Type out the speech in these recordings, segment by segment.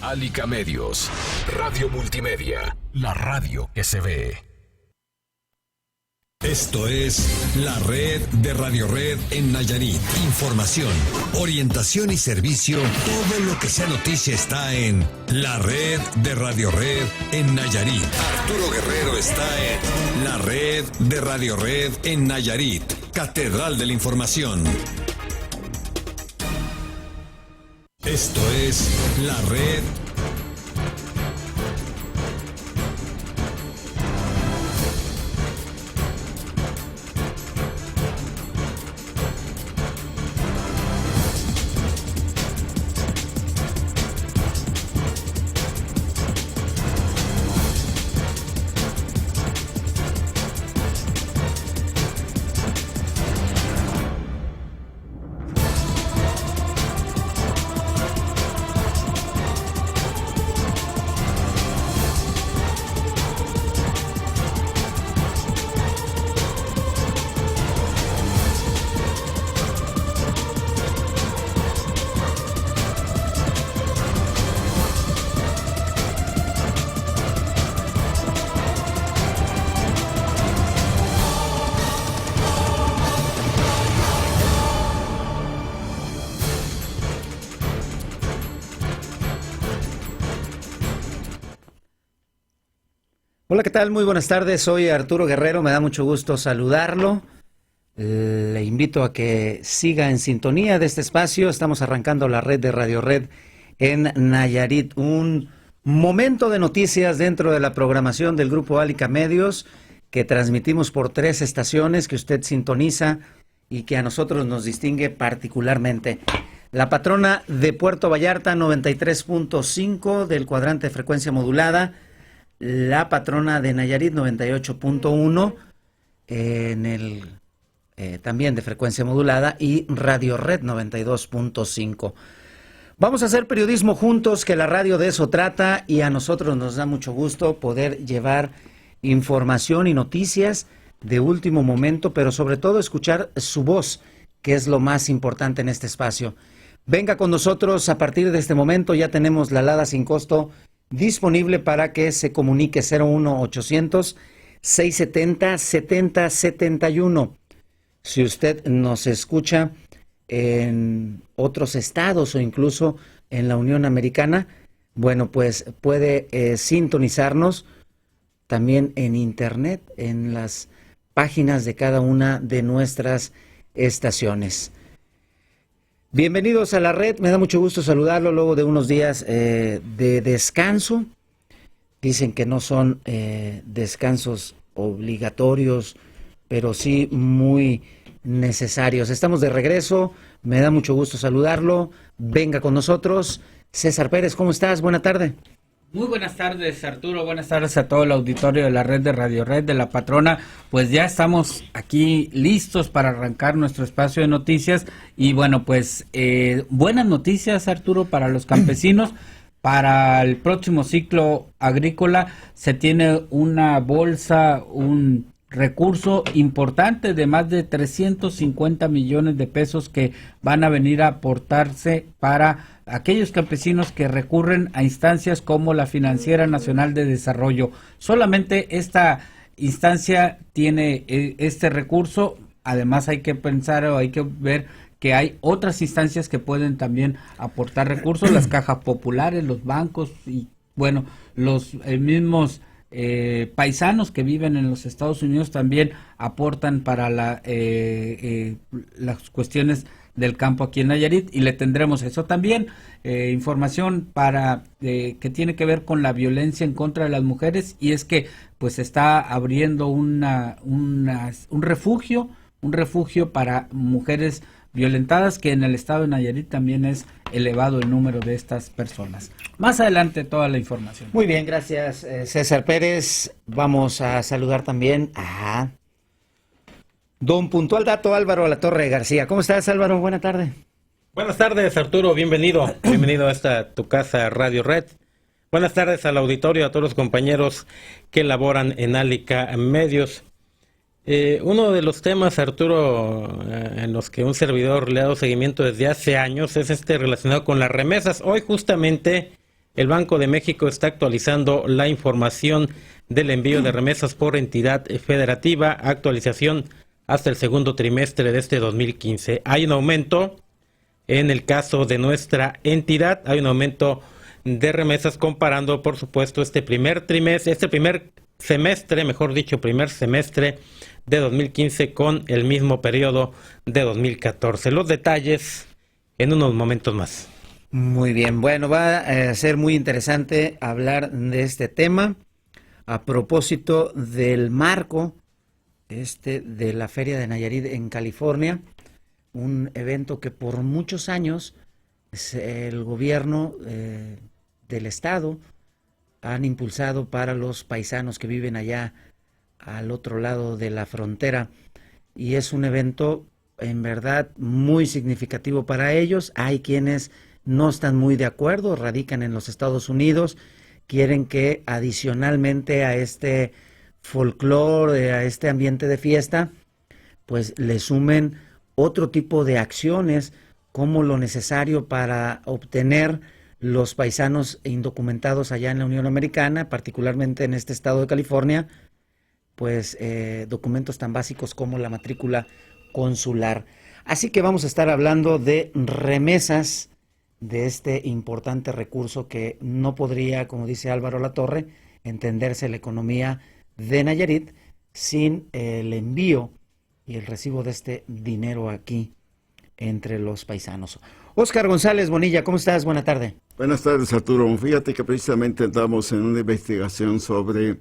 Alica Medios, Radio Multimedia, la radio que se ve. Esto es la red de Radio Red en Nayarit. Información, orientación y servicio. Todo lo que sea noticia está en la red de Radio Red en Nayarit. Arturo Guerrero está en la red de Radio Red en Nayarit. Catedral de la Información. Esto es la red. Hola, ¿qué tal? Muy buenas tardes, soy Arturo Guerrero, me da mucho gusto saludarlo. Le invito a que siga en sintonía de este espacio. Estamos arrancando la red de Radio Red en Nayarit. Un momento de noticias dentro de la programación del Grupo Alica Medios, que transmitimos por 3 estaciones que usted sintoniza y que a nosotros nos distingue particularmente. La patrona de Puerto Vallarta, 93.5 del cuadrante de frecuencia modulada. La patrona de Nayarit, 98.1 en el también de frecuencia modulada, y Radio Red 92.5. Vamos a hacer periodismo juntos, que la radio de eso trata, y a nosotros nos da mucho gusto poder llevar información y noticias de último momento, pero sobre todo escuchar su voz, que es lo más importante en este espacio. Venga con nosotros a partir de este momento. Ya tenemos la alada sin costo disponible para que se comunique. 01800 670 7071. Si usted nos escucha en otros estados o incluso en la Unión Americana, bueno, pues puede sintonizarnos también en internet, en las páginas de cada una de nuestras estaciones. Bienvenidos a la red, me da mucho gusto saludarlo luego de unos días de descanso. Dicen que no son descansos obligatorios, pero sí muy necesarios. Estamos de regreso, me da mucho gusto saludarlo. Venga con nosotros. César Pérez, ¿cómo estás? Buena tarde. Muy buenas tardes, Arturo, buenas tardes a todo el auditorio de la red de Radio Red de la Patrona. Pues ya estamos aquí listos para arrancar nuestro espacio de noticias y bueno, pues buenas noticias, Arturo, para los campesinos. Para el próximo ciclo agrícola se tiene una bolsa, un recurso importante de más de 350 millones de pesos que van a venir a aportarse para aquellos campesinos que recurren a instancias como la Financiera Nacional de Desarrollo. Solamente esta instancia tiene este recurso. Además hay que pensar o hay que ver que hay otras instancias que pueden también aportar recursos, las cajas populares, los bancos y bueno, los mismos paisanos que viven en los Estados Unidos también aportan para las cuestiones del campo aquí en Nayarit, y le tendremos eso también, información para que tiene que ver con la violencia en contra de las mujeres, y es que pues está abriendo un refugio para mujeres violentadas, que en el estado de Nayarit también es elevado el número de estas personas. Más adelante toda la información. Muy bien, gracias César Pérez. Vamos a saludar también a don Puntual Dato Álvaro Alatorre García. ¿Cómo estás, Álvaro? Buena tarde. Buenas tardes, Arturo, bienvenido a esta tu casa Radio Red. Buenas tardes al auditorio, a todos los compañeros que laboran en Alica Medios. Uno de los temas, Arturo, en los que un servidor le ha dado seguimiento desde hace años es relacionado con las remesas. Hoy justamente El Banco de México está actualizando la información del envío de remesas por entidad federativa, actualización hasta el segundo trimestre de este 2015. Hay un aumento en el caso de nuestra entidad, hay un aumento de remesas comparando, por supuesto, primer semestre de 2015 con el mismo periodo de 2014. Los detalles en unos momentos más. Muy bien, bueno, va a ser muy interesante hablar de este tema a propósito del marco de la Feria de Nayarit en California, un evento que por muchos años el gobierno del estado han impulsado para los paisanos que viven allá al otro lado de la frontera, y es un evento en verdad muy significativo para ellos. Hay quienes no están muy de acuerdo, radican en los Estados Unidos, quieren que adicionalmente a este folclore, a este ambiente de fiesta, pues le sumen otro tipo de acciones como lo necesario para obtener los paisanos indocumentados allá en la Unión Americana, particularmente en este estado de California, pues documentos tan básicos como la matrícula consular. Así que vamos a estar hablando de remesas, de este importante recurso que no podría, como dice Álvaro Latorre, entenderse la economía de Nayarit sin el envío y el recibo de este dinero aquí entre los paisanos. Óscar González Bonilla, ¿cómo estás? Buena tarde. Buenas tardes, Arturo. Fíjate que precisamente estamos en una investigación sobre,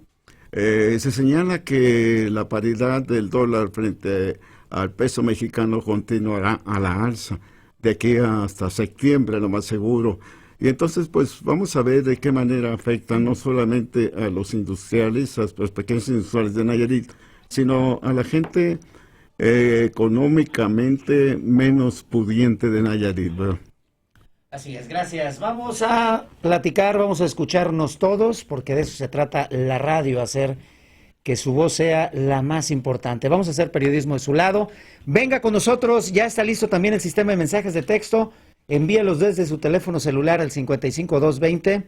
se señala que la paridad del dólar frente al peso mexicano continuará a la alza de aquí hasta septiembre, lo más seguro. Y entonces, pues, vamos a ver de qué manera afecta no solamente a los industriales, a los pequeños industriales de Nayarit, sino a la gente económicamente menos pudiente de Nayarit, ¿verdad? Así es, gracias. Vamos a platicar, vamos a escucharnos todos, porque de eso se trata la radio, hacer que su voz sea la más importante. Vamos a hacer periodismo de su lado. Venga con nosotros, ya está listo también el sistema de mensajes de texto. Envíalos desde su teléfono celular al 55220,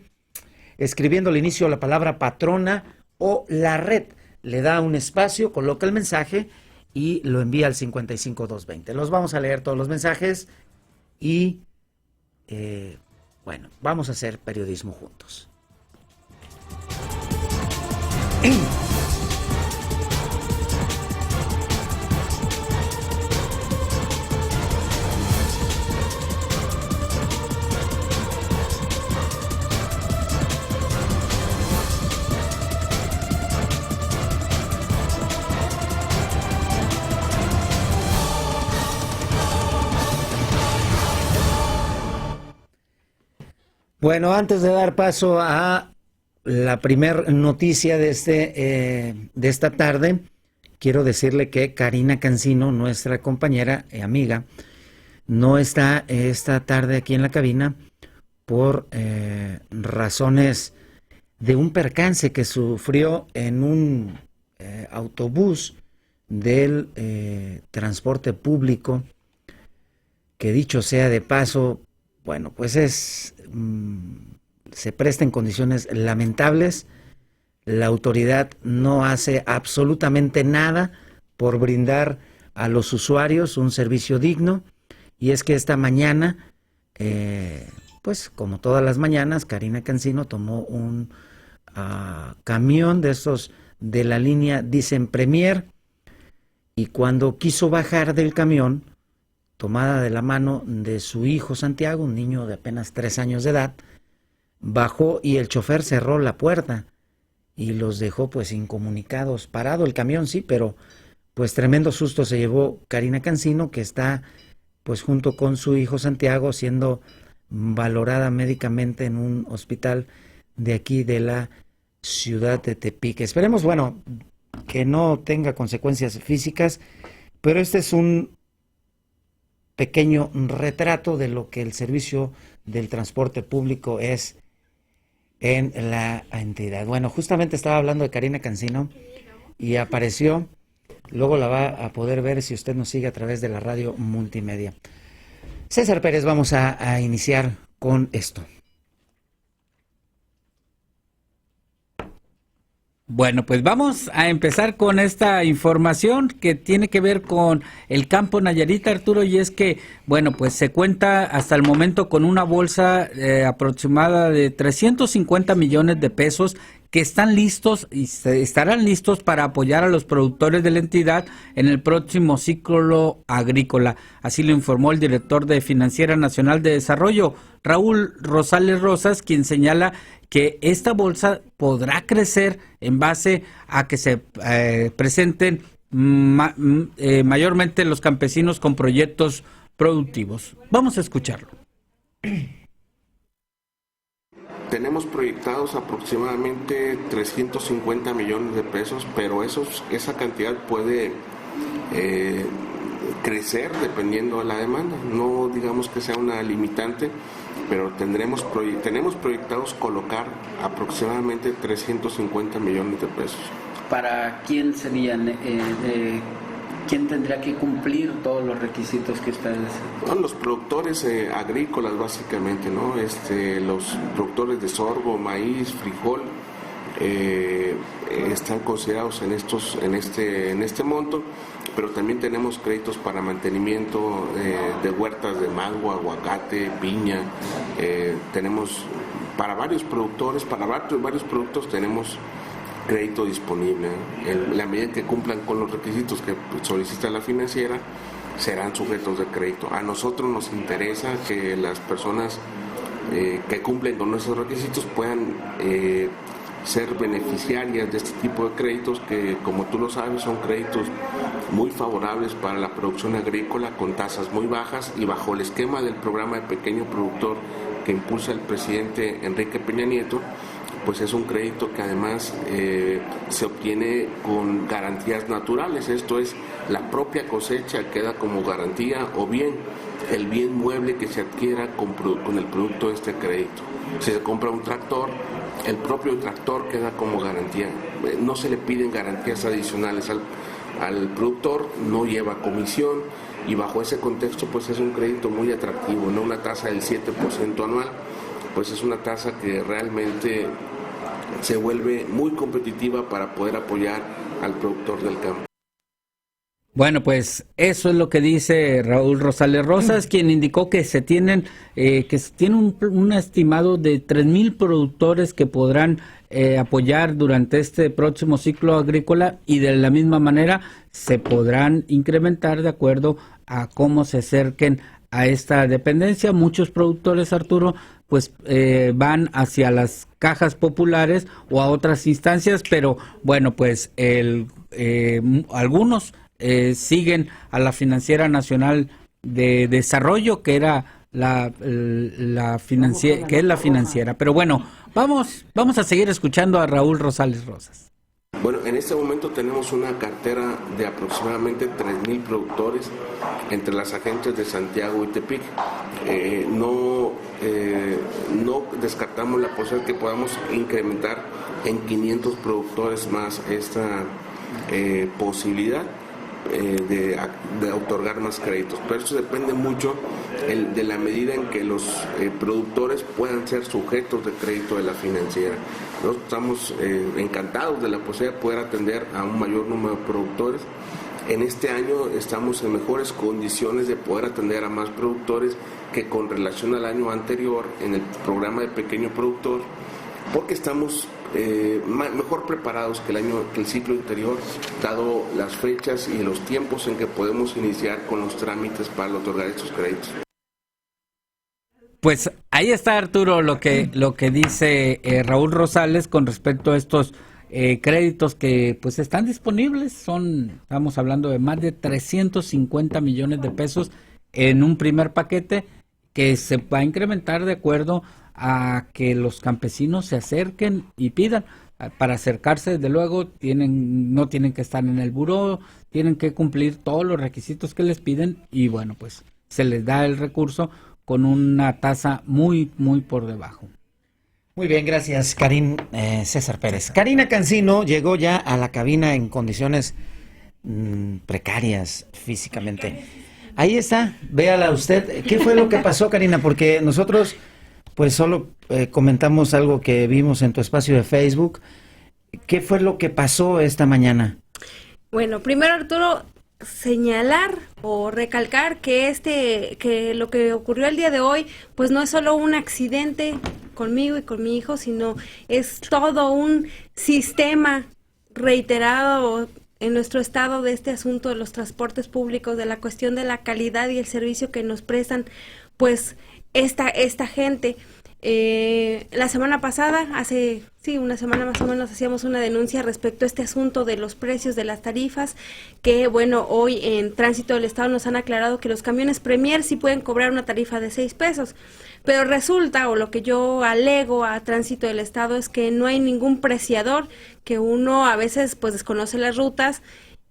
escribiendo al inicio la palabra patrona o la red. Le da un espacio, coloca el mensaje y lo envía al 55220. Los vamos a leer todos los mensajes y, bueno, vamos a hacer periodismo juntos. Bueno, antes de dar paso a la primer noticia de esta tarde, quiero decirle que Karina Cancino, nuestra compañera y amiga, no está esta tarde aquí en la cabina por razones de un percance que sufrió en un autobús del transporte público, que dicho sea de paso, bueno, pues se presta en condiciones lamentables. La autoridad no hace absolutamente nada por brindar a los usuarios un servicio digno, y es que esta mañana, pues como todas las mañanas, Karina Cancino tomó un camión de esos de la línea Dicen Premier, y cuando quiso bajar del camión, tomada de la mano de su hijo Santiago, un niño de apenas 3 años de edad, bajó y el chofer cerró la puerta y los dejó pues incomunicados. Parado el camión, sí, pero pues tremendo susto se llevó Karina Cancino, que está pues junto con su hijo Santiago siendo valorada médicamente en un hospital de aquí de la ciudad de Tepic. Esperemos, bueno, que no tenga consecuencias físicas, pero este es un pequeño retrato de lo que el servicio del transporte público es en la entidad. Bueno, justamente estaba hablando de Karina Cancino y apareció, luego la va a poder ver si usted nos sigue a través de la radio multimedia. César Pérez, vamos a iniciar con esto. Bueno, pues vamos a empezar con esta información que tiene que ver con el campo Nayarit, Arturo, y es que, bueno, pues se cuenta hasta el momento con una bolsa aproximada de 350 millones de pesos que están listos y estarán listos para apoyar a los productores de la entidad en el próximo ciclo agrícola. Así lo informó el director de Financiera Nacional de Desarrollo, Raúl Rosales Rosas, quien señala que esta bolsa podrá crecer en base a que se presenten mayormente los campesinos con proyectos productivos. Vamos a escucharlo. Tenemos proyectados aproximadamente 350 millones de pesos, pero esa cantidad puede crecer dependiendo de la demanda. No digamos que sea una limitante, pero tenemos proyectados colocar aproximadamente 350 millones de pesos. ¿Para quién serían? ¿Quién tendría que cumplir todos los requisitos que ustedes? Bueno, los productores agrícolas básicamente, ¿no? Los productores de sorgo, maíz, frijol, están considerados en este monto, pero también tenemos créditos para mantenimiento de huertas de mango, aguacate, piña. Tenemos para varios productores, para varios productos tenemos crédito disponible. En la medida que cumplan con los requisitos que solicita la financiera, serán sujetos de crédito. A nosotros nos interesa que las personas que cumplen con nuestros requisitos puedan ser beneficiarias de este tipo de créditos que, como tú lo sabes, son créditos muy favorables para la producción agrícola con tasas muy bajas y bajo el esquema del programa de pequeño productor que impulsa el presidente Enrique Peña Nieto. Pues es un crédito que además se obtiene con garantías naturales, esto es, la propia cosecha queda como garantía o bien el bien mueble que se adquiera con el producto de este crédito. Si se compra un tractor, el propio tractor queda como garantía, no se le piden garantías adicionales al productor, no lleva comisión y bajo ese contexto pues es un crédito muy atractivo, no una tasa del 7% anual. Pues es una tasa que realmente se vuelve muy competitiva para poder apoyar al productor del campo. Bueno, pues eso es lo que dice Raúl Rosales Rosas, quien indicó que se tiene un estimado de 3,000 productores que podrán apoyar durante este próximo ciclo agrícola y de la misma manera se podrán incrementar de acuerdo a cómo se acerquen a esta dependencia. Muchos productores, Arturo, pues van hacia las cajas populares o a otras instancias, pero bueno, pues algunos siguen a la Financiera Nacional de Desarrollo, que era la financiera. Pero bueno, vamos a seguir escuchando a Raúl Rosales Rosas. Bueno, en este momento tenemos una cartera de aproximadamente 3,000 productores entre las agentes de Santiago y Tepic. No descartamos la posibilidad que podamos incrementar en 500 productores más esta posibilidad de otorgar más créditos, pero eso depende mucho de la medida en que los productores puedan ser sujetos de crédito de la financiera. Nosotros estamos encantados de la posibilidad de poder atender a un mayor número de productores. En este año estamos en mejores condiciones de poder atender a más productores que con relación al año anterior en el programa de pequeño productor, porque estamos mejor preparados que el ciclo anterior, dado las fechas y los tiempos en que podemos iniciar con los trámites para otorgar estos créditos. Pues ahí está, Arturo, lo que dice Raúl Rosales con respecto a estos créditos que pues están disponibles. Estamos hablando de más de 350 millones de pesos en un primer paquete que se va a incrementar de acuerdo a que los campesinos se acerquen y pidan. Para acercarse, desde luego, no tienen que estar en el buró, tienen que cumplir todos los requisitos que les piden y bueno, pues se les da el recurso con una tasa muy, muy por debajo. Muy bien, gracias, César Pérez. Karina Cancino llegó ya a la cabina en condiciones precarias físicamente. Ahí está, véala usted. ¿Qué fue lo que pasó, Karina? Porque nosotros pues solo comentamos algo que vimos en tu espacio de Facebook ¿Qué fue lo que pasó esta mañana? Bueno, primero, Arturo, señalar o recalcar que lo que ocurrió el día de hoy, pues no es solo un accidente conmigo y con mi hijo, sino es todo un sistema reiterado en nuestro estado de este asunto de los transportes públicos, de la cuestión de la calidad y el servicio que nos prestan, pues, esta gente. La semana pasada, hace una semana más o menos, hacíamos una denuncia respecto a este asunto de los precios de las tarifas, que bueno, hoy en Tránsito del Estado nos han aclarado que los camiones Premier sí pueden cobrar una tarifa de 6 pesos, pero resulta, o lo que yo alego a Tránsito del Estado, es que no hay ningún preciador, que uno a veces pues desconoce las rutas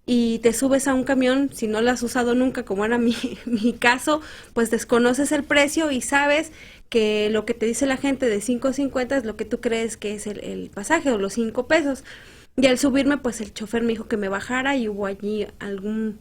y te subes a un camión, si no lo has usado nunca, como era mi caso, pues desconoces el precio y sabes que lo que te dice la gente de 5.50 es lo que tú crees que es el pasaje, o los 5 pesos. Y al subirme, pues el chofer me dijo que me bajara y hubo allí algún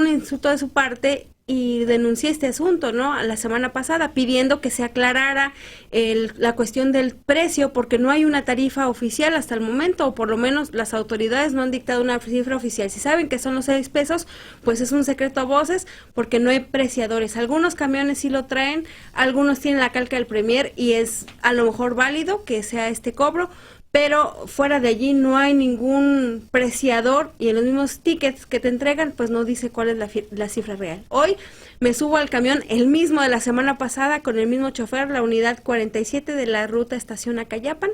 insulto de su parte, y denuncié este asunto, ¿no?, la semana pasada, pidiendo que se aclarara la cuestión del precio, porque no hay una tarifa oficial hasta el momento, o por lo menos las autoridades no han dictado una cifra oficial. Si saben que son los 6 pesos, pues es un secreto a voces, porque no hay preciadores. Algunos camiones sí lo traen, algunos tienen la calca del Premier, y es a lo mejor válido que sea este cobro, pero fuera de allí no hay ningún preciador, y en los mismos tickets que te entregan, pues no dice cuál es la cifra real. Hoy me subo al camión, el mismo de la semana pasada, con el mismo chofer, la unidad 47 de la ruta Estación Acayapan,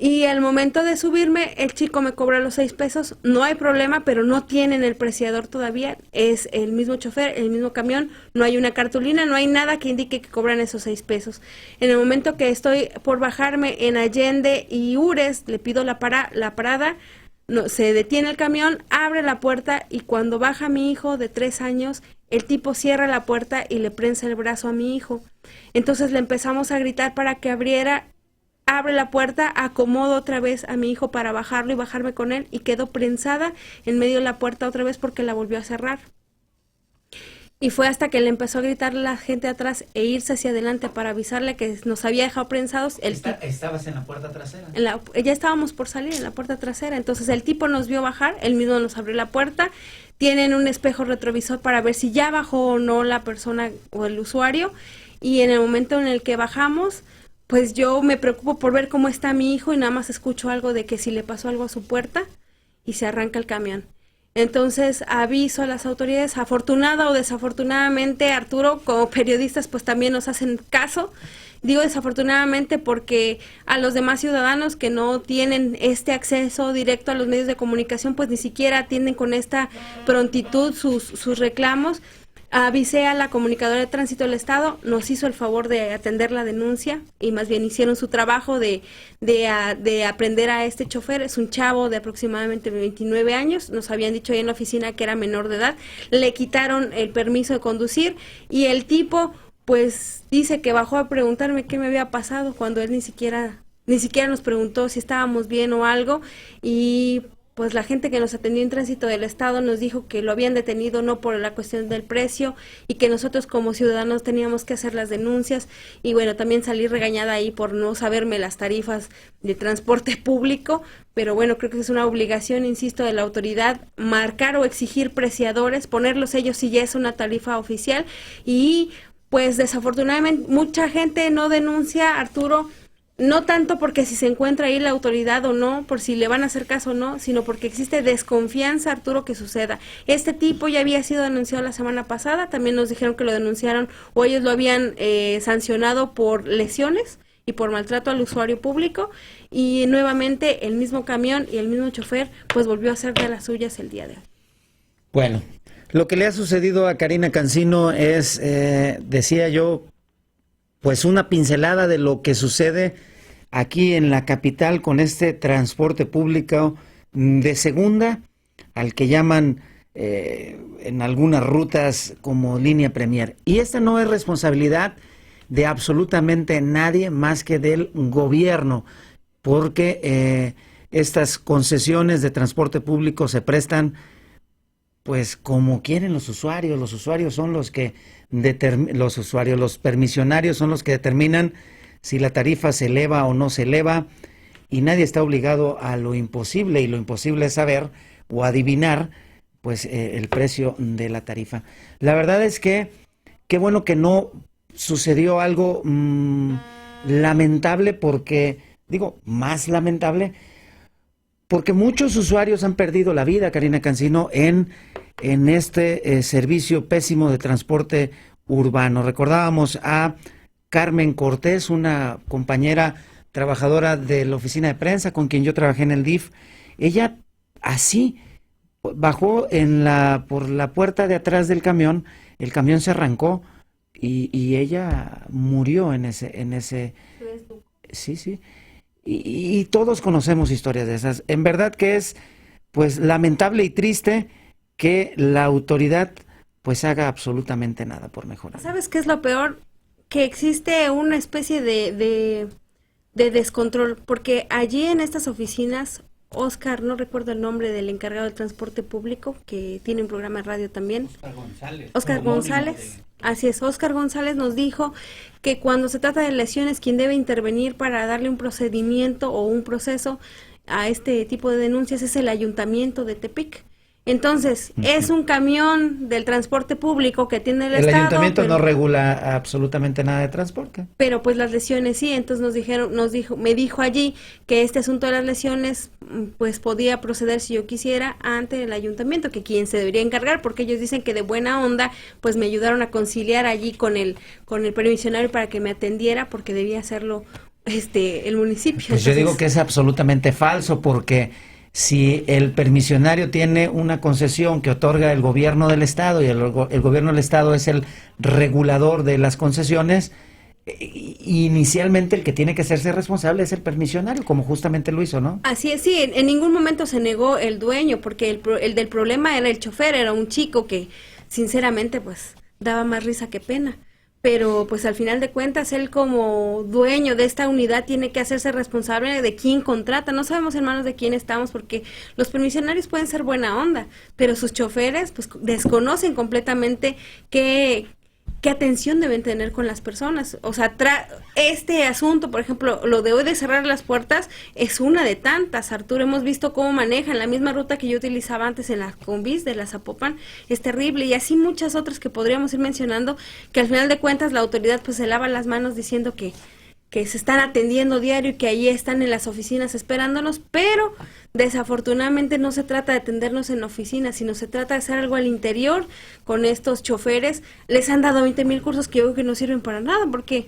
y al momento de subirme, el chico me cobra los 6 pesos, no hay problema, pero no tienen el preciador todavía, es el mismo chofer, el mismo camión, no hay una cartulina, no hay nada que indique que cobran esos 6 pesos. En el momento que estoy por bajarme en Allende y Ures, le pido la parada, no, se detiene el camión, abre la puerta, y cuando baja mi hijo de 3 años, el tipo cierra la puerta y le prensa el brazo a mi hijo. Entonces le empezamos a gritar para que abriera. Abre la puerta, acomodo otra vez a mi hijo para bajarlo y bajarme con él, y quedó prensada en medio de la puerta otra vez porque la volvió a cerrar. Y fue hasta que le empezó a gritar la gente atrás e irse hacia adelante para avisarle que nos había dejado prensados. ¿Estabas en la puerta trasera? Ya estábamos por salir en la puerta trasera, entonces el tipo nos vio bajar, él mismo nos abrió la puerta. Tienen un espejo retrovisor para ver si ya bajó o no la persona o el usuario, y en el momento en el que bajamos, pues yo me preocupo por ver cómo está mi hijo, y nada más escucho algo de que si le pasó algo a su puerta, y se arranca el camión. Entonces aviso a las autoridades, afortunada o desafortunadamente, Arturo, como periodistas pues también nos hacen caso. Digo desafortunadamente porque a los demás ciudadanos que no tienen este acceso directo a los medios de comunicación, pues ni siquiera atienden con esta prontitud sus reclamos. Avisé a la comunicadora de Tránsito del Estado, nos hizo el favor de atender la denuncia, y más bien hicieron su trabajo de aprender a este chofer. Es un chavo de aproximadamente 29 años, nos habían dicho ahí en la oficina que era menor de edad, le quitaron el permiso de conducir, y el tipo pues dice que bajó a preguntarme qué me había pasado, cuando él ni siquiera nos preguntó si estábamos bien o algo. Y pues la gente que nos atendió en Tránsito del Estado nos dijo que lo habían detenido no por la cuestión del precio, y que nosotros como ciudadanos teníamos que hacer las denuncias. Y bueno, también salí regañada ahí por no saberme las tarifas de transporte público, pero bueno, creo que es una obligación, insisto, de la autoridad marcar o exigir preciadores, ponerlos ellos si ya es una tarifa oficial. Y pues desafortunadamente mucha gente no denuncia, Arturo, no tanto porque si se encuentra ahí la autoridad o no, por si le van a hacer caso o no, sino porque existe desconfianza, Arturo, que suceda. Este tipo ya había sido denunciado la semana pasada, también nos dijeron que lo denunciaron, o ellos lo habían sancionado por lesiones y por maltrato al usuario público, y nuevamente el mismo camión y el mismo chofer pues volvió a hacer de las suyas el día de hoy. Bueno, lo que le ha sucedido a Karina Cancino es, decía yo, pues una pincelada de lo que sucede aquí en la capital con este transporte público de segunda, al que llaman en algunas rutas como línea Premier. Y esta no es responsabilidad de absolutamente nadie más que del gobierno, porque estas concesiones de transporte público se prestan pues como quieren los usuarios. Los usuarios son los que los permisionarios son los que determinan si la tarifa se eleva o no se eleva, y nadie está obligado a lo imposible, y lo imposible es saber o adivinar pues el precio de la tarifa. La verdad es que qué bueno que no sucedió algo lamentable, porque, digo, más lamentable, porque muchos usuarios han perdido la vida, Karina Cancino, en este servicio pésimo de transporte urbano. Recordábamos a Carmen Cortés, una compañera trabajadora de la oficina de prensa con quien yo trabajé en el DIF. Ella así bajó por la puerta de atrás del camión, el camión se arrancó y ella murió en ese. Sí. Y todos conocemos historias de esas. En verdad que es pues lamentable y triste que la autoridad pues haga absolutamente nada por mejorar. ¿Sabes qué es lo peor? Que existe una especie de descontrol, porque allí en estas oficinas, Oscar, no recuerdo el nombre del encargado del transporte público, que tiene un programa de radio también. Oscar González. Así es, Oscar González nos dijo que cuando se trata de lesiones, quien debe intervenir para darle un procedimiento o un proceso a este tipo de denuncias es el ayuntamiento de Tepic. Entonces, es un camión del transporte público que tiene el Estado. El ayuntamiento no regula absolutamente nada de transporte. Pero pues las lesiones sí, entonces me dijo allí que este asunto de las lesiones pues podía proceder si yo quisiera ante el ayuntamiento, que quien se debería encargar, porque ellos dicen que de buena onda pues me ayudaron a conciliar allí con el permisionario para que me atendiera, porque debía hacerlo el municipio. Pues yo digo que es absolutamente falso, porque si el permisionario tiene una concesión que otorga el gobierno del estado y el gobierno del estado es el regulador de las concesiones, inicialmente el que tiene que hacerse responsable es el permisionario, como justamente lo hizo, ¿no? Así es, sí, en ningún momento se negó el dueño, porque el del problema era el chofer, era un chico que sinceramente pues daba más risa que pena. Pero pues al final de cuentas él como dueño de esta unidad tiene que hacerse responsable de quién contrata. No sabemos en manos de quién estamos, porque los permisionarios pueden ser buena onda, pero sus choferes pues desconocen completamente qué atención deben tener con las personas. O sea, este asunto, por ejemplo, lo de hoy de cerrar las puertas es una de tantas, Arturo. Hemos visto cómo manejan la misma ruta que yo utilizaba antes en las combis de la Zapopan, es terrible, y así muchas otras que podríamos ir mencionando, que al final de cuentas la autoridad pues se lava las manos diciendo que se están atendiendo diario y que ahí están en las oficinas esperándonos, pero desafortunadamente no se trata de atendernos en oficinas, sino se trata de hacer algo al interior con estos choferes. Les han dado 20,000 cursos que yo creo que no sirven para nada, porque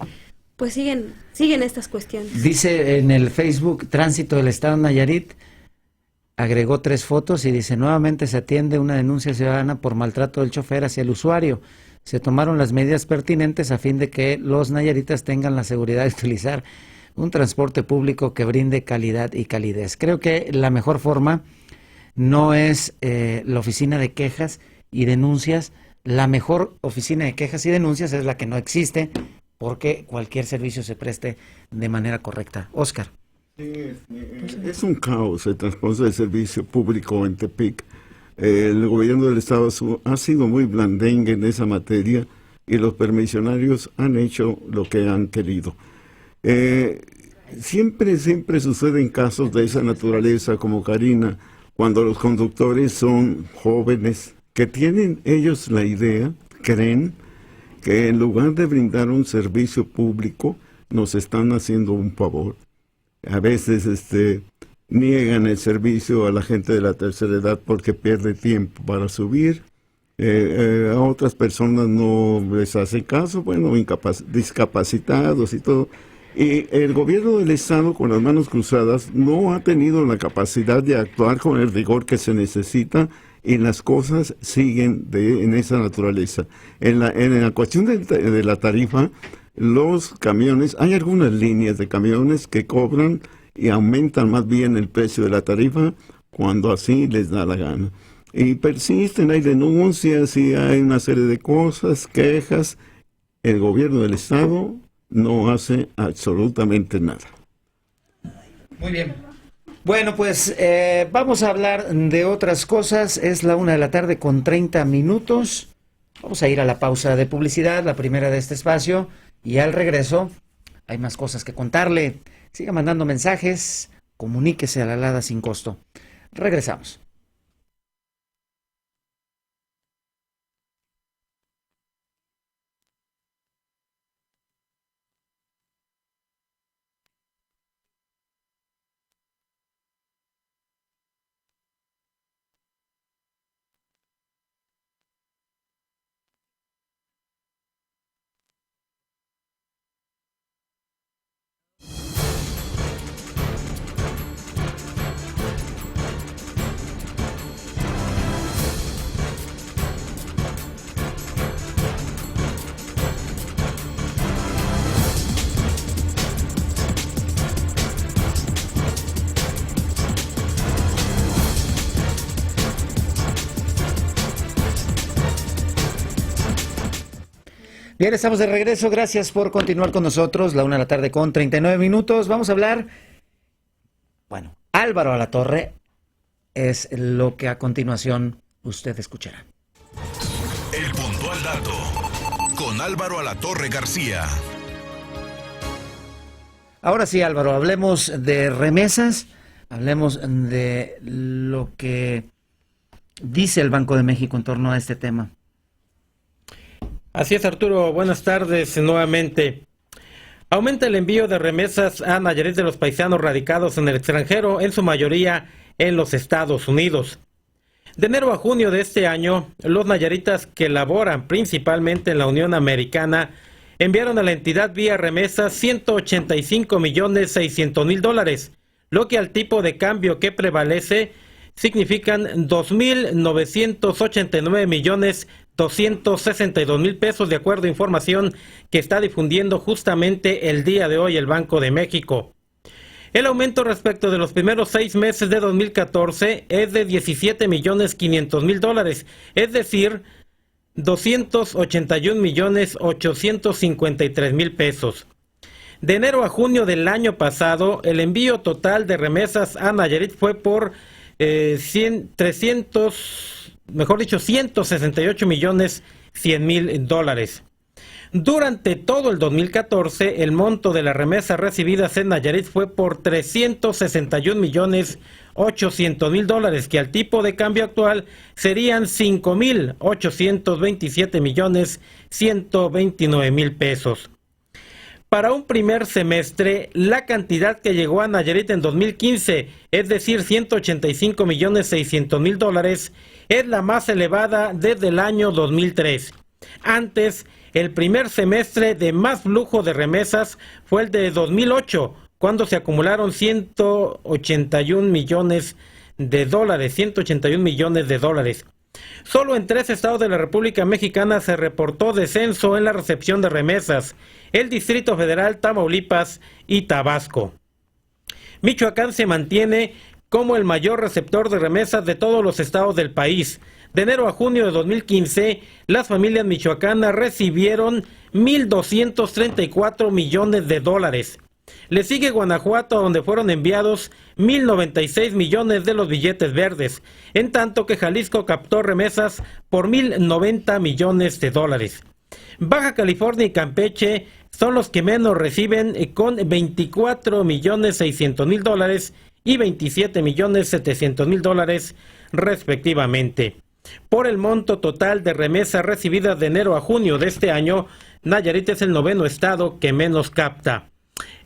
pues siguen estas cuestiones. Dice en el Facebook Tránsito del Estado de Nayarit, agregó 3 fotos y dice: nuevamente se atiende una denuncia ciudadana por maltrato del chofer hacia el usuario. Se tomaron las medidas pertinentes a fin de que los nayaritas tengan la seguridad de utilizar un transporte público que brinde calidad y calidez. Creo que la mejor forma no es la oficina de quejas y denuncias. La mejor oficina de quejas y denuncias es la que no existe, porque cualquier servicio se preste de manera correcta. Oscar. Sí, es un caos el transporte de servicio público en Tepic. El gobierno del estado ha sido muy blandengue en esa materia y los permisionarios han hecho lo que han querido. Siempre suceden casos de esa naturaleza, como Karina, cuando los conductores son jóvenes, que tienen ellos la idea, creen que en lugar de brindar un servicio público, nos están haciendo un favor. A veces niegan el servicio a la gente de la tercera edad porque pierde tiempo para subir. A otras personas no les hace caso, bueno, discapacitados y todo. Y el gobierno del estado, con las manos cruzadas, no ha tenido la capacidad de actuar con el rigor que se necesita, y las cosas siguen en esa naturaleza. En la cuestión de la tarifa, los camiones, hay algunas líneas de camiones que cobran y aumentan más bien el precio de la tarifa cuando así les da la gana. Y persisten, hay denuncias y hay una serie de cosas, quejas. El gobierno del estado no hace absolutamente nada. Muy bien. Bueno, pues vamos a hablar de otras cosas. Es la 1:30 p.m. Vamos a ir a la pausa de publicidad, la primera de este espacio, y al regreso hay más cosas que contarle. Siga mandando mensajes comuníquese a la alada sin costo. Regresamos. Bien, estamos de regreso. Gracias por continuar con nosotros. La 1:39 p.m. Vamos a hablar, bueno, Álvaro Alatorre es lo que a continuación usted escuchará. El puntual dato con Álvaro Alatorre García. Ahora sí, Álvaro, hablemos de remesas, hablemos de lo que dice el Banco de México en torno a este tema. Así es, Arturo. Buenas tardes nuevamente. Aumenta el envío de remesas a Nayarit de los paisanos radicados en el extranjero, en su mayoría en los Estados Unidos. De enero a junio de este año, los nayaritas que laboran principalmente en la Unión Americana enviaron a la entidad vía remesas $185.600.000, lo que al tipo de cambio que prevalece significan 2.989.262.000 pesos, de acuerdo a información que está difundiendo justamente el día de hoy el Banco de México. El aumento respecto de los primeros 6 meses de 2014 es de $17.500.000, es decir, 281.853.000 pesos. De enero a junio del año pasado, el envío total de remesas a Nayarit fue por $168.100.000. Durante todo el 2014, el monto de las remesas recibidas en Nayarit fue por $361.800.000, que al tipo de cambio actual serían $5.827.129.000 pesos. Para un primer semestre, la cantidad que llegó a Nayarit en 2015, es decir, $185.600.000, es la más elevada desde el año 2003. Antes, el primer semestre de más flujo de remesas fue el de 2008, cuando se acumularon $181 millones. Solo en 3 estados de la República Mexicana se reportó descenso en la recepción de remesas: el Distrito Federal, Tamaulipas y Tabasco. Michoacán se mantiene como el mayor receptor de remesas de todos los estados del país. De enero a junio de 2015, las familias michoacanas recibieron $1.234 millones. Le sigue Guanajuato, donde fueron enviados 1.096 millones de los billetes verdes, en tanto que Jalisco captó remesas por 1.090 millones de dólares. Baja California y Campeche son los que menos reciben, con $24.600.000 y $27.700.000 respectivamente. Por el monto total de remesas recibidas de enero a junio de este año, Nayarit es el 9º estado que menos capta.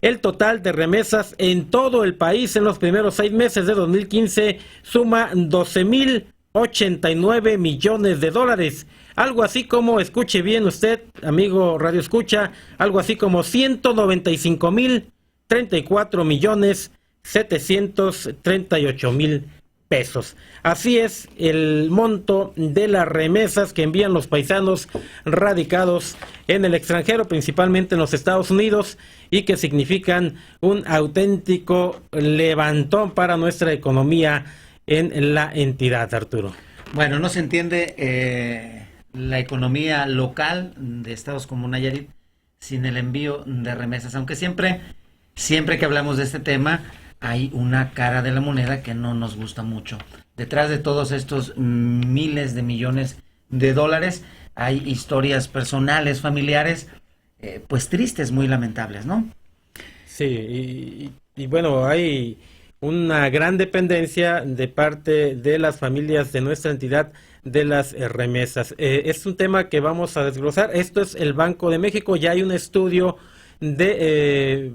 El total de remesas en todo el país en los primeros 6 meses de 2015 suma $12.089 millones. Algo así como, escuche bien usted, amigo Radio Escucha, algo así como $195.034.738.000 pesos. Así es el monto de las remesas que envían los paisanos radicados en el extranjero, principalmente en los Estados Unidos, y que significan un auténtico levantón para nuestra economía en la entidad, Arturo. Bueno, no se entiende la economía local de estados como Nayarit sin el envío de remesas, aunque siempre que hablamos de este tema hay una cara de la moneda que no nos gusta mucho. Detrás de todos estos miles de millones de dólares hay historias personales, familiares, pues tristes, muy lamentables, ¿no? Sí, y bueno, hay una gran dependencia de parte de las familias de nuestra entidad de las remesas. Es un tema que vamos a desglosar. Esto es el Banco de México. Ya hay un estudio de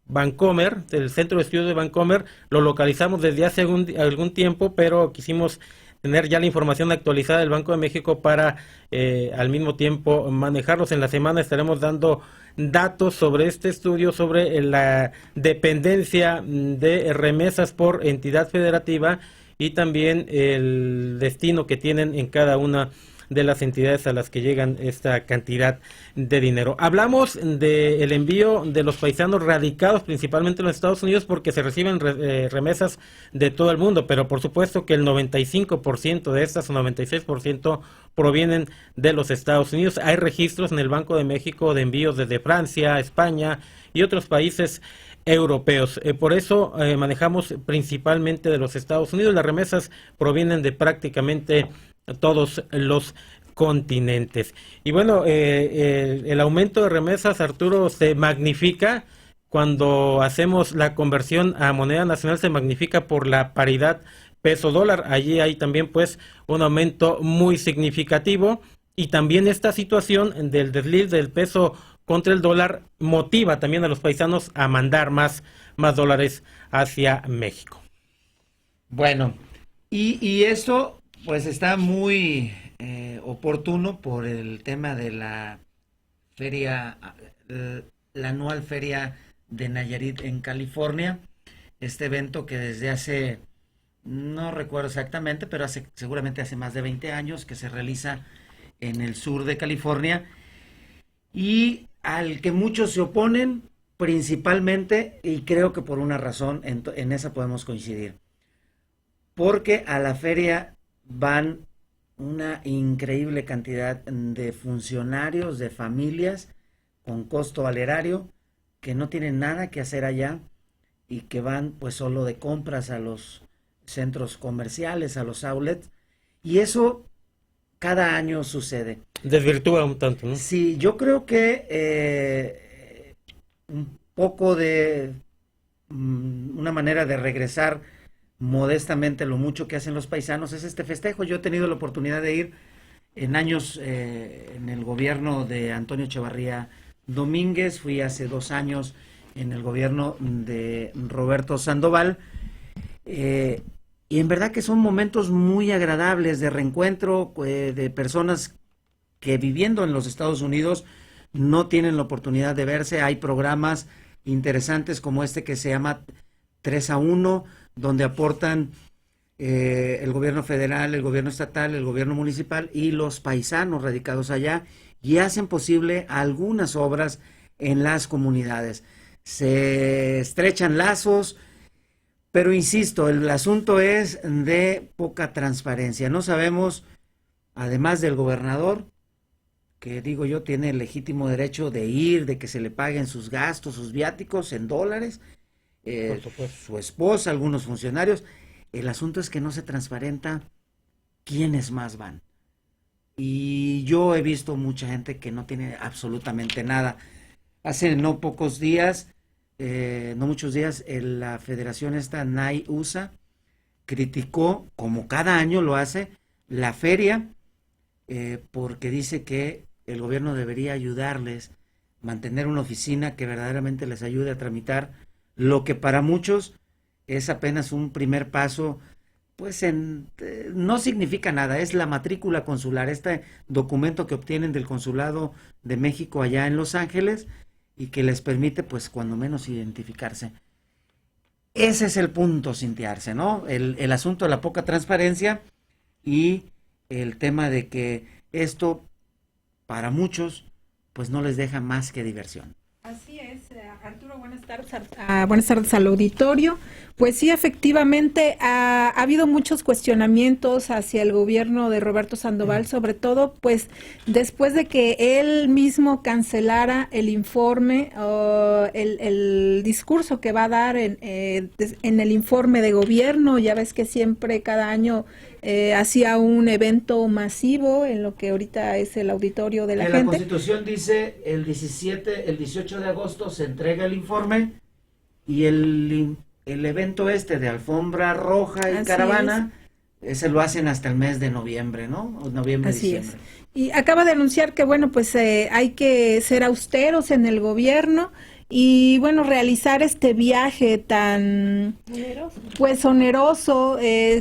Bancomer, del Centro de Estudios de Bancomer. Lo localizamos desde hace algún tiempo, pero quisimos tener ya la información actualizada del Banco de México para al mismo tiempo manejarlos. En la semana estaremos dando datos sobre este estudio, sobre la dependencia de remesas por entidad federativa y también el destino que tienen en cada una de las entidades a las que llegan esta cantidad de dinero. Hablamos del envío de los paisanos radicados principalmente en los Estados Unidos porque se reciben remesas de todo el mundo, pero por supuesto que el 95% de estas, o 96%, provienen de los Estados Unidos. Hay registros en el Banco de México de envíos desde Francia, España y otros países europeos. Por eso manejamos principalmente de los Estados Unidos. Las remesas provienen de prácticamente todos los continentes. Y bueno, el aumento de remesas, Arturo, se magnifica cuando hacemos la conversión a moneda nacional, se magnifica por la paridad peso-dólar. Allí hay también pues un aumento muy significativo y también esta situación del desliz del peso contra el dólar motiva también a los paisanos a mandar más dólares hacia México. Bueno, y esto pues está muy oportuno por el tema de la feria, la anual feria de Nayarit en California, este evento que desde hace, no recuerdo exactamente, pero seguramente hace más de 20 años que se realiza en el sur de California y al que muchos se oponen principalmente, y creo que por una razón, en esa podemos coincidir, porque a la feria van una increíble cantidad de funcionarios, de familias con costo al erario que no tienen nada que hacer allá y que van pues solo de compras a los centros comerciales, a los outlets, y eso cada año sucede. Desvirtúa un tanto, ¿no? Sí, yo creo que un poco de una manera de regresar modestamente lo mucho que hacen los paisanos es este festejo. Yo he tenido la oportunidad de ir en años en el gobierno de Antonio Echevarría Domínguez, fui hace 2 años en el gobierno de Roberto Sandoval, y en verdad que son momentos muy agradables de reencuentro de personas que viviendo en los Estados Unidos no tienen la oportunidad de verse. Hay programas interesantes como este que se llama 3-a-1, donde aportan el gobierno federal, el gobierno estatal, el gobierno municipal y los paisanos radicados allá, y hacen posible algunas obras en las comunidades. Se estrechan lazos, pero insisto, el asunto es de poca transparencia. No sabemos, además del gobernador, que digo yo tiene el legítimo derecho de ir, de que se le paguen sus gastos, sus viáticos en dólares, su esposa, algunos funcionarios. El asunto es que no se transparenta quiénes más van. Y yo he visto mucha gente que no tiene absolutamente nada. Hace no pocos días, no muchos días, la federación esta NAI-USA criticó, como cada año lo hace, la feria, porque dice que el gobierno debería ayudarles, mantener una oficina que verdaderamente les ayude a tramitar lo que para muchos es apenas un primer paso, pues no significa nada, es la matrícula consular, este documento que obtienen del Consulado de México allá en Los Ángeles y que les permite, pues, cuando menos identificarse. Ese es el punto, Cintiarse, ¿no? El asunto de la poca transparencia y el tema de que esto, para muchos, pues no les deja más que diversión. Así es, Arturo, buenas tardes al auditorio. Pues sí, efectivamente, ha habido muchos cuestionamientos hacia el gobierno de Roberto Sandoval, sobre todo pues después de que él mismo cancelara el informe, el discurso que va a dar en el informe de gobierno. Ya ves que siempre cada año hacía un evento masivo en lo que ahorita es el auditorio de la gente. La Constitución dice el 18 de agosto se entrega el informe y el el evento de alfombra roja y Así caravana, ese lo hacen hasta el mes de noviembre, ¿no? Noviembre, Así diciembre. es. Y acaba de anunciar que, bueno, pues hay que ser austeros en el gobierno y, bueno, realizar este viaje tan, pues, oneroso,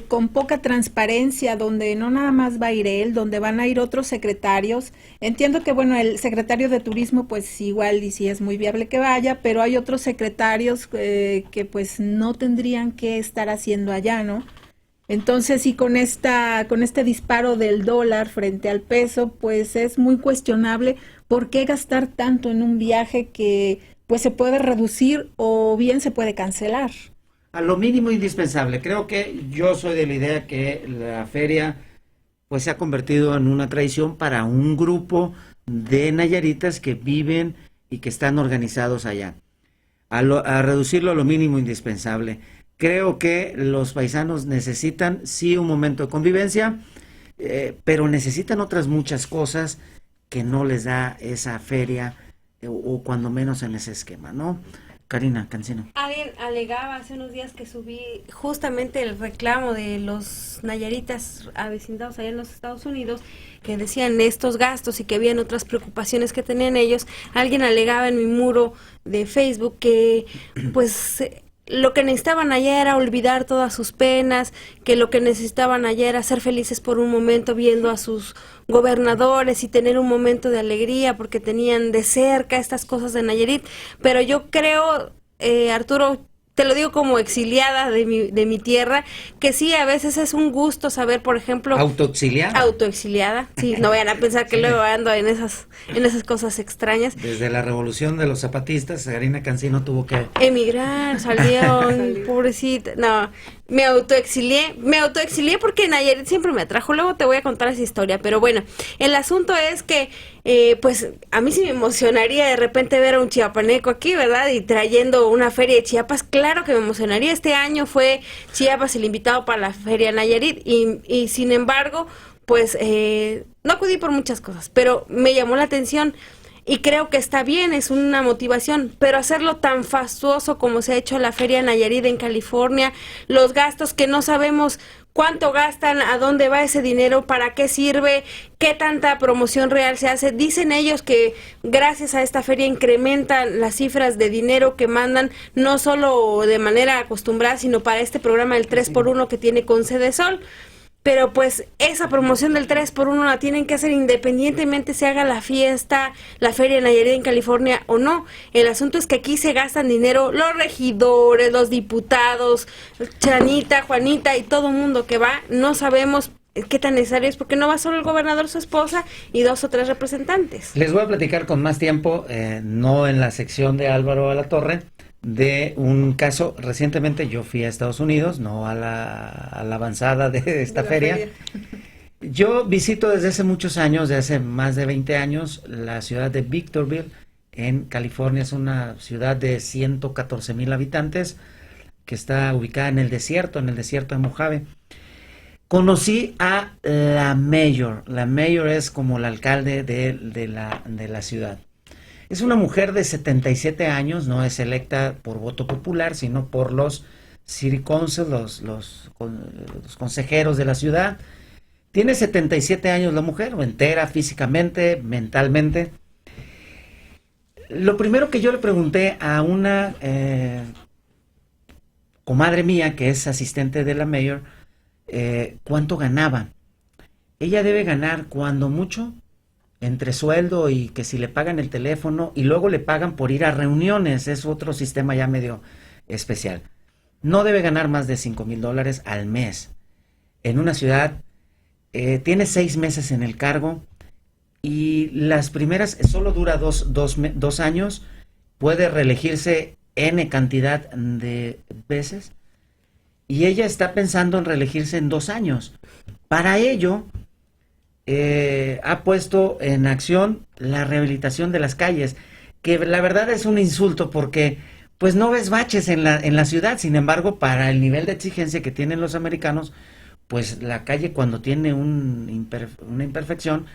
con poca transparencia, donde no nada más va a ir él, donde van a ir otros secretarios. Entiendo que, bueno, el secretario de Turismo, pues, igual y sí es muy viable que vaya, pero hay otros secretarios que, pues, no tendrían que estar haciendo allá, ¿no? Entonces, y con este disparo del dólar frente al peso, pues es muy cuestionable por qué gastar tanto en un viaje que pues se puede reducir o bien se puede cancelar. A lo mínimo indispensable. Creo que yo soy de la idea que la feria pues se ha convertido en una tradición para un grupo de nayaritas que viven y que están organizados allá. A reducirlo a lo mínimo indispensable. Creo que los paisanos necesitan, sí, un momento de convivencia, pero necesitan otras muchas cosas que no les da esa feria, o cuando menos en ese esquema, ¿no? Karina Cancino. Alguien alegaba hace unos días que subí justamente el reclamo de los nayaritas avecindados allá en los Estados Unidos, que decían estos gastos y que habían otras preocupaciones que tenían ellos. Alguien alegaba en mi muro de Facebook que, pues, lo que necesitaban allá era olvidar todas sus penas, que lo que necesitaban allá era ser felices por un momento viendo a sus gobernadores y tener un momento de alegría porque tenían de cerca estas cosas de Nayarit. Pero yo creo, Arturo, te lo digo como exiliada de mi tierra, que sí, a veces es un gusto saber, por ejemplo... ¿Autoexiliada? Autoexiliada, sí, no vayan a pensar que luego ando en esas cosas extrañas. Desde la revolución de los zapatistas, Karina Cancino tuvo que... emigrar, salió, pobrecita, no, me autoexilié porque Nayarit siempre me atrajo, luego te voy a contar esa historia, pero bueno, el asunto es que, pues, a mí sí me emocionaría de repente ver a un chiapaneco aquí, ¿verdad? Y trayendo una feria de Chiapas, claro que me emocionaría. Este año fue Chiapas el invitado para la feria Nayarit y sin embargo, pues, no acudí por muchas cosas, pero me llamó la atención. Y creo que está bien, es una motivación, pero hacerlo tan fastuoso como se ha hecho la Feria Nayarit en California, los gastos que no sabemos cuánto gastan, a dónde va ese dinero, para qué sirve, qué tanta promoción real se hace. Dicen ellos que gracias a esta feria incrementan las cifras de dinero que mandan, no solo de manera acostumbrada, sino para este programa del 3x1 que tiene con Cedesol. Pero pues esa promoción del 3x1 la tienen que hacer independientemente se haga la fiesta, la feria Nayarit en California o no. El asunto es que aquí se gastan dinero los regidores, los diputados, Chanita, Juanita y todo el mundo que va. No sabemos qué tan necesario es porque no va solo el gobernador, su esposa y 2 o 3 representantes. Les voy a platicar con más tiempo, no en la sección de Álvaro Alatorre, de un caso. Recientemente yo fui a Estados Unidos, no a la avanzada de esta feria. Yo visito desde hace muchos años, de hace más de 20 años, la ciudad de Victorville, en California. Es una ciudad de 114,000 habitantes que está ubicada en el desierto de Mojave. Conocí a la mayor. La mayor es como el alcalde de la ciudad. Es una mujer de 77 años, no es electa por voto popular, sino por los city council, los consejeros de la ciudad. Tiene 77 años la mujer, entera físicamente, mentalmente. Lo primero que yo le pregunté a una comadre mía, que es asistente de la mayor, ¿cuánto ganaba? Ella debe ganar, cuando mucho, entre sueldo y que si le pagan el teléfono y luego le pagan por ir a reuniones, es otro sistema ya medio especial. No debe ganar más de $5,000 al mes. En una ciudad, tiene 6 meses en el cargo y las primeras, solo dura dos años, puede reelegirse N cantidad de veces y ella está pensando en reelegirse en 2 años. Para ello, ha puesto en acción la rehabilitación de las calles, que la verdad es un insulto porque pues no ves baches en la ciudad. Sin embargo, para el nivel de exigencia que tienen los americanos, pues la calle, cuando tiene una imperfección,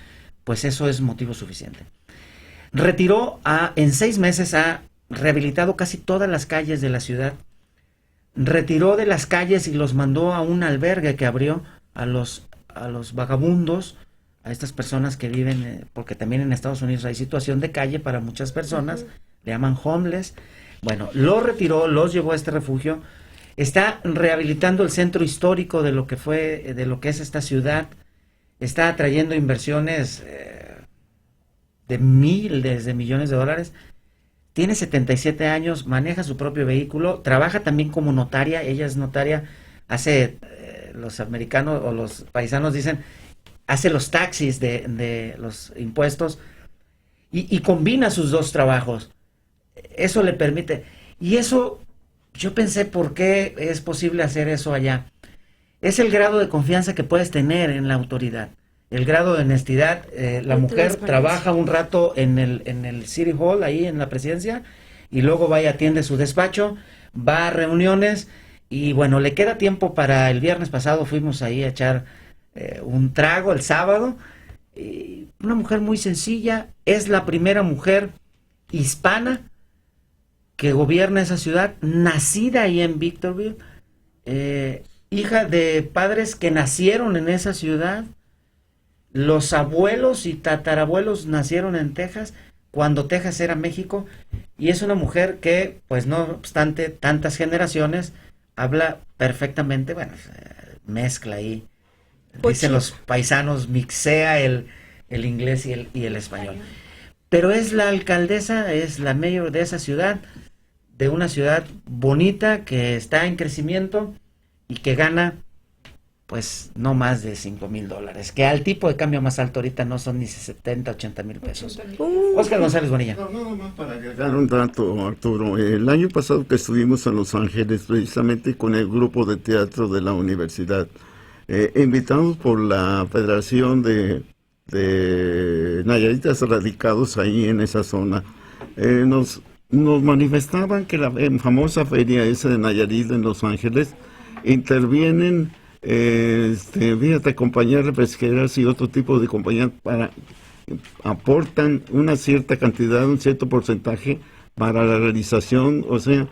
pues eso es motivo suficiente. En 6 meses ha rehabilitado casi todas las calles de la ciudad, retiró de las calles y los mandó a un albergue que abrió a los vagabundos, a estas personas que viven, porque también en Estados Unidos hay situación de calle para muchas personas, le llaman homeless. Bueno, los retiró, los llevó a este refugio, está rehabilitando el centro histórico de lo que fue, de lo que es esta ciudad, está atrayendo inversiones de miles de millones de dólares. Tiene 77 años, maneja su propio vehículo, trabaja también como notaria, ella es notaria, hace, los americanos o los paisanos dicen, hace los taxis de los impuestos y combina sus dos trabajos. Eso le permite. Y eso, yo pensé, ¿por qué es posible hacer eso allá? Es el grado de confianza que puedes tener en la autoridad, el grado de honestidad. La mujer trabaja un rato en el City Hall, ahí en la presidencia, y luego va y atiende su despacho, va a reuniones, y bueno, le queda tiempo para el viernes pasado, fuimos ahí a echar un trago el sábado. Y una mujer muy sencilla, es la primera mujer hispana que gobierna esa ciudad, nacida ahí en Victorville, hija de padres que nacieron en esa ciudad. Los abuelos y tatarabuelos nacieron en Texas, cuando Texas era México, y es una mujer que, pues no obstante tantas generaciones, habla perfectamente, bueno, mezcla ahí, dicen los paisanos, mixea el inglés y el español. Pero es la alcaldesa, es la mayor de esa ciudad, de una ciudad bonita que está en crecimiento y que gana pues no más de $5,000, que al tipo de cambio más alto ahorita no son ni 70, 80 mil pesos. Oscar González Bonilla. No, nada más para agregar un dato, Arturo. El año pasado que estuvimos en Los Ángeles, precisamente con el grupo de teatro de la universidad, invitados por la Federación de Nayaritas Radicados ahí en esa zona, nos manifestaban que la famosa feria esa de Nayarit en Los Ángeles intervienen fíjate, compañías pesqueras y otro tipo de compañías aportan una cierta cantidad, un cierto porcentaje para la realización, o sea,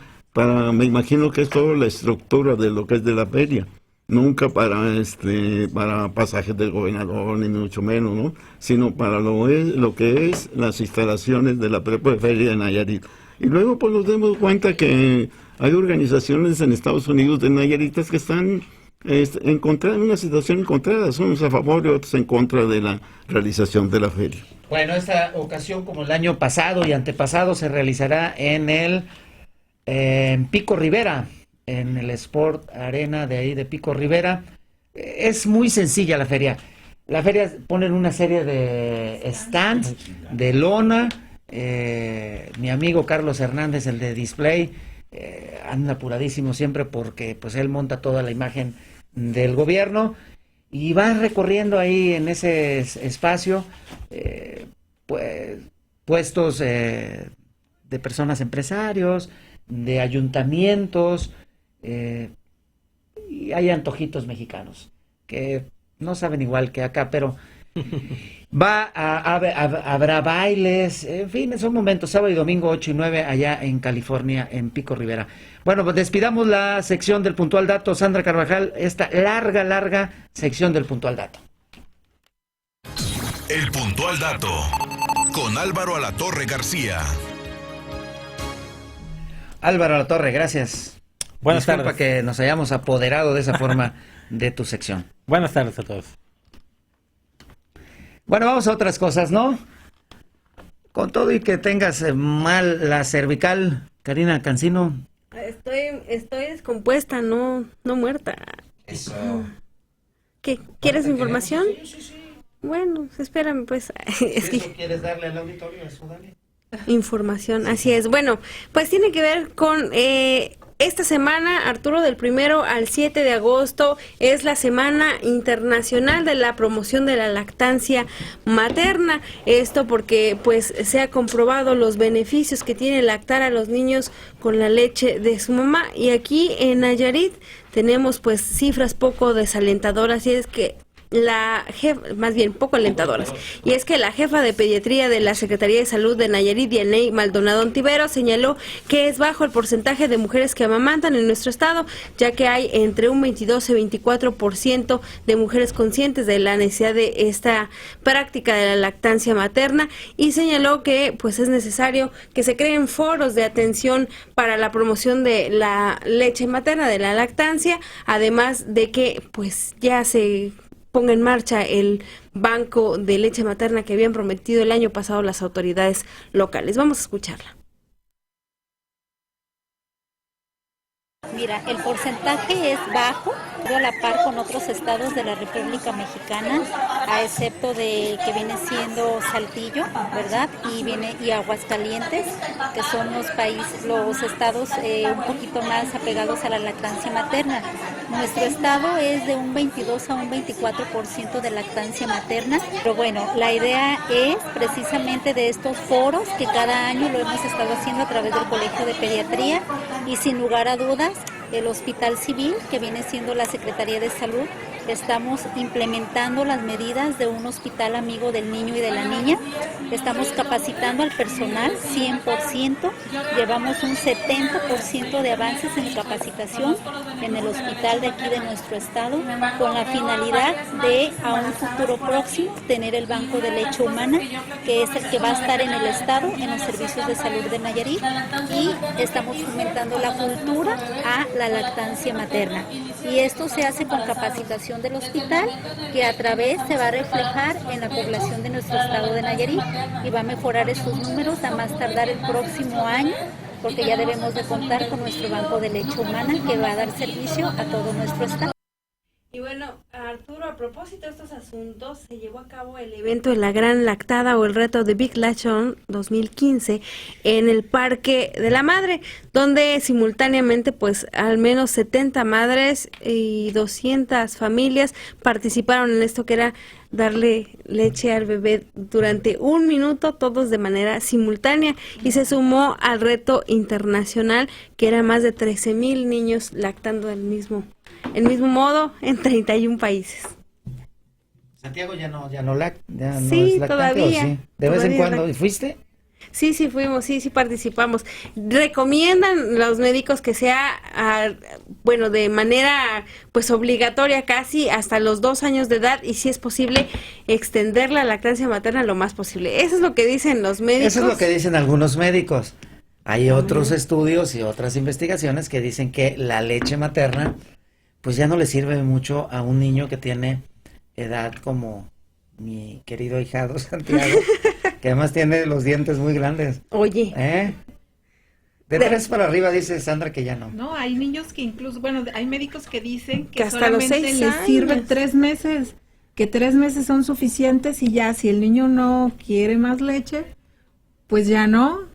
me imagino que es toda la estructura de lo que es de la feria, nunca para pasajes del gobernador, ni mucho menos, ¿no? Sino para lo que es las instalaciones de la propia feria de Nayarit. Y luego pues nos damos cuenta que hay organizaciones en Estados Unidos de nayaritas que están en una situación encontrada, unos a favor y otros en contra de la realización de la feria. Bueno, esta ocasión, como el año pasado y antepasado, se realizará en Pico Rivera, en el Sport Arena de ahí de Pico Rivera. Es muy sencilla la feria. La feria ponen una serie de stands, de lona. Mi amigo Carlos Hernández, el de display, anda apuradísimo siempre porque pues él monta toda la imagen del gobierno y va recorriendo ahí en ese espacio pues puestos de personas empresarios, de ayuntamientos, y hay antojitos mexicanos que no saben igual que acá, pero habrá bailes, en fin, son momentos, sábado y domingo 8 y 9 allá en California, en Pico Rivera. Bueno, pues despidamos la sección del Puntual Dato. Sandra Carvajal, esta larga sección del Puntual Dato. El Puntual Dato, con Álvaro Alatorre García. Álvaro Alatorre, gracias. Buenas Disculpa tardes. que nos hayamos apoderado de esa forma de tu sección. Buenas tardes a todos. Bueno, vamos a otras cosas, ¿no? Con todo y que tengas mal la cervical, Karina Cancino. Estoy descompuesta, no muerta. Eso. ¿Qué? ¿Quieres información? Sí. Bueno, espérame, pues. Es que... ¿Quieres darle al auditorio? Eso, dale. Información, así es. Bueno, pues tiene que ver con esta semana, Arturo, del 1 al 7 de agosto, es la Semana Internacional de la Promoción de la Lactancia Materna. Esto porque pues se ha comprobado los beneficios que tiene lactar a los niños con la leche de su mamá. Y aquí en Nayarit tenemos pues cifras poco desalentadoras, y es que más bien poco alentadoras. Y es que la jefa de pediatría de la Secretaría de Salud de Nayarit, Dianey Maldonado Ontivero, señaló que es bajo el porcentaje de mujeres que amamantan en nuestro estado, ya que hay entre un 22 y 24% de mujeres conscientes de la necesidad de esta práctica de la lactancia materna, y señaló que pues es necesario que se creen foros de atención para la promoción de la leche materna, de la lactancia, además de que pues ya se ponga en marcha el banco de leche materna que habían prometido el año pasado las autoridades locales. Vamos a escucharla. Mira, el porcentaje es bajo, a la par con otros estados de la República Mexicana, a excepto de que viene siendo Saltillo, ¿verdad? Y Aguascalientes, que son los estados un poquito más apegados a la lactancia materna. Nuestro estado es de un 22 a un 24% de lactancia materna, pero bueno, la idea es precisamente de estos foros que cada año lo hemos estado haciendo a través del Colegio de Pediatría, y sin lugar a dudas el Hospital Civil, que viene siendo la Secretaría de Salud, estamos implementando las medidas de un hospital amigo del niño y de la niña. Estamos capacitando al personal 100%, llevamos un 70% de avances en capacitación en el hospital de aquí de nuestro estado, con la finalidad de a un futuro próximo tener el banco de leche humana, que es el que va a estar en el estado, en los servicios de salud de Nayarit, y estamos fomentando la cultura a la lactancia materna. Y esto se hace con capacitación del hospital, que a través se va a reflejar en la población de nuestro estado de Nayarit, y va a mejorar estos números a más tardar el próximo año, porque ya debemos de contar con nuestro banco de leche humana que va a dar servicio a todo nuestro estado. Y bueno, Arturo, a propósito de estos asuntos, se llevó a cabo el evento de la Gran Lactada o el reto de Big Lachon 2015 en el Parque de la Madre, donde simultáneamente pues al menos 70 madres y 200 familias participaron en esto, que era darle leche al bebé durante 1 minuto, todos de manera simultánea, y se sumó al reto internacional, que era más de 13,000 niños lactando el mismo modo en 31 países. Santiago ya no Sí, es lactante, todavía. ¿o sí? ¿De vez en Todavía cuando? ¿Y fuiste? Sí, fuimos, sí participamos. Recomiendan los médicos que sea, de manera pues obligatoria casi hasta los 2 años de edad, y si es posible extender la lactancia materna lo más posible. Eso es lo que dicen los médicos. Eso es lo que dicen algunos médicos. Hay otros estudios y otras investigaciones que dicen que la leche materna pues ya no le sirve mucho a un niño que tiene edad como mi querido ahijado Santiago, que además tiene los dientes muy grandes. Oye. De 3 para arriba dice Sandra que ya no. No, hay niños que incluso, hay médicos que dicen que hasta los solamente 6 les años. sirven 3 meses, que 3 meses son suficientes, y ya si el niño no quiere más leche, pues ya no.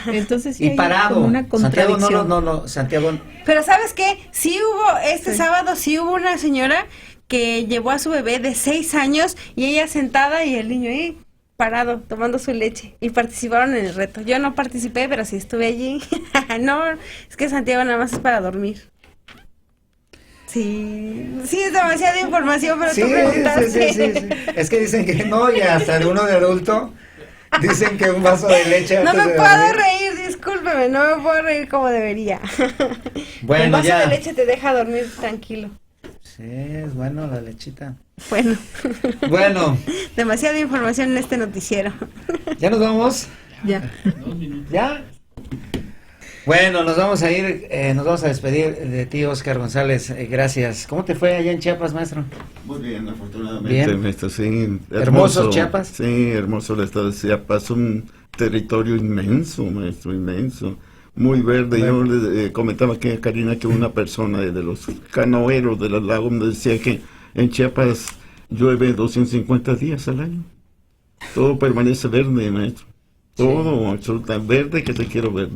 Entonces sí, Y hay parado. como una Santiago, contradicción. no, Santiago. Pero ¿sabes qué? Sí hubo, sábado sí hubo una señora que llevó a su bebé de 6 años, y ella sentada y el niño ahí parado tomando su leche, y participaron en el reto. Yo no participé, pero sí estuve allí. No, es que Santiago nada más es para dormir. Sí, es demasiada información, pero tú preguntaste. Sí. Es que dicen que no, y hasta de uno de adulto dicen que un vaso de leche No antes me de puedo dormir. reír, discúlpeme, no me puedo reír como debería. Bueno, el vaso ya. de leche te deja dormir tranquilo. Sí, es bueno la lechita. Bueno, demasiada información en este noticiero. ¿Ya nos vamos? Ya. ¿Ya? Bueno, nos vamos a ir, nos vamos a despedir de ti, Oscar González. Gracias. ¿Cómo te fue allá en Chiapas, maestro? Muy bien, afortunadamente. Bien. Maestro, sí, ¿Hermoso Chiapas? Sí, hermoso el estado de Chiapas. Un territorio inmenso, maestro, inmenso. Muy verde. Yo le comentaba aquí a Karina que una persona de los canoeros de los lagos me decía que en Chiapas llueve 250 días al año. Todo permanece verde, maestro. Todo, absolutamente verde, que te quiero verde.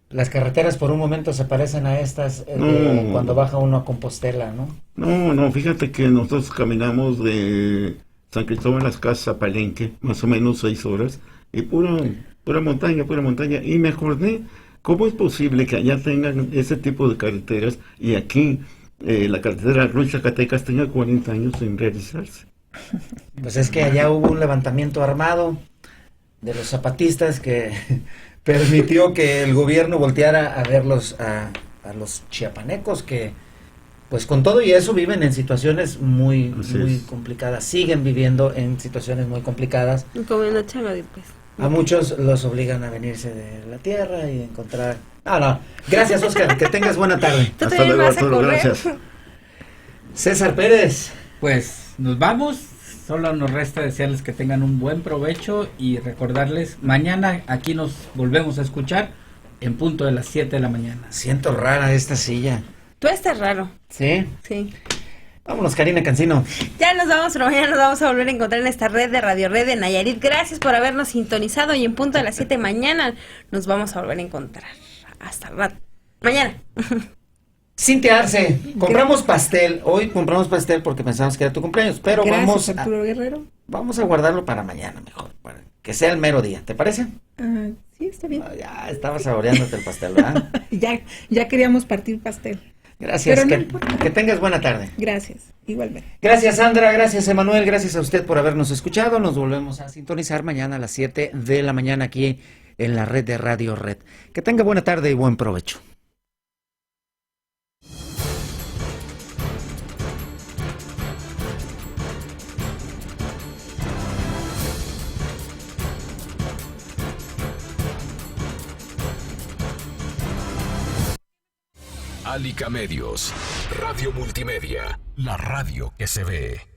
Las carreteras por un momento se parecen a estas de cuando baja uno a Compostela, ¿no? No, fíjate que nosotros caminamos de San Cristóbal Las Casas a Palenque, más o menos 6 horas, y pura montaña, y me acordé, ¿cómo es posible que allá tengan ese tipo de carreteras y aquí la carretera Ruiz-Zacatecas tenga 40 años sin realizarse. Pues es que allá hubo un levantamiento armado de los zapatistas que permitió que el gobierno volteara a verlos a los chiapanecos que, pues con todo y eso, viven en situaciones muy complicadas, siguen viviendo en situaciones muy complicadas. Comiendo changadí, pues. A muchos los obligan a venirse de la tierra y encontrar... No. Gracias, Oscar. Que tengas buena tarde. Hasta luego, Arturo. Gracias. César Pérez. Pues nos vamos. Solo nos resta desearles que tengan un buen provecho y recordarles, mañana aquí nos volvemos a escuchar en punto de las 7 de la mañana. Siento rara esta silla. Tú estás raro. ¿Sí? Sí. Vámonos, Karina Cancino. Ya nos vamos, pero mañana nos vamos a volver a encontrar en esta red de Radio Red de Nayarit. Gracias por habernos sintonizado y en punto de las 7 mañana nos vamos a volver a encontrar. Hasta el rato. Mañana. Cintia Arce, compramos pastel. Hoy compramos pastel porque pensamos que era tu cumpleaños, pero Gracias, Arturo Guerrero. Vamos a guardarlo para mañana mejor, para que sea el mero día. ¿Te parece? Sí, está bien. Ya estabas saboreándote el pastel, ¿verdad? ya queríamos partir pastel. Gracias, que tengas buena tarde. Gracias, igualmente. Gracias, Sandra, gracias, Emanuel, gracias a usted por habernos escuchado. Nos volvemos a sintonizar mañana a las 7 de la mañana aquí en la red de Radio Red. Que tenga buena tarde y buen provecho. Alica Medios, Radio Multimedia, la radio que se ve.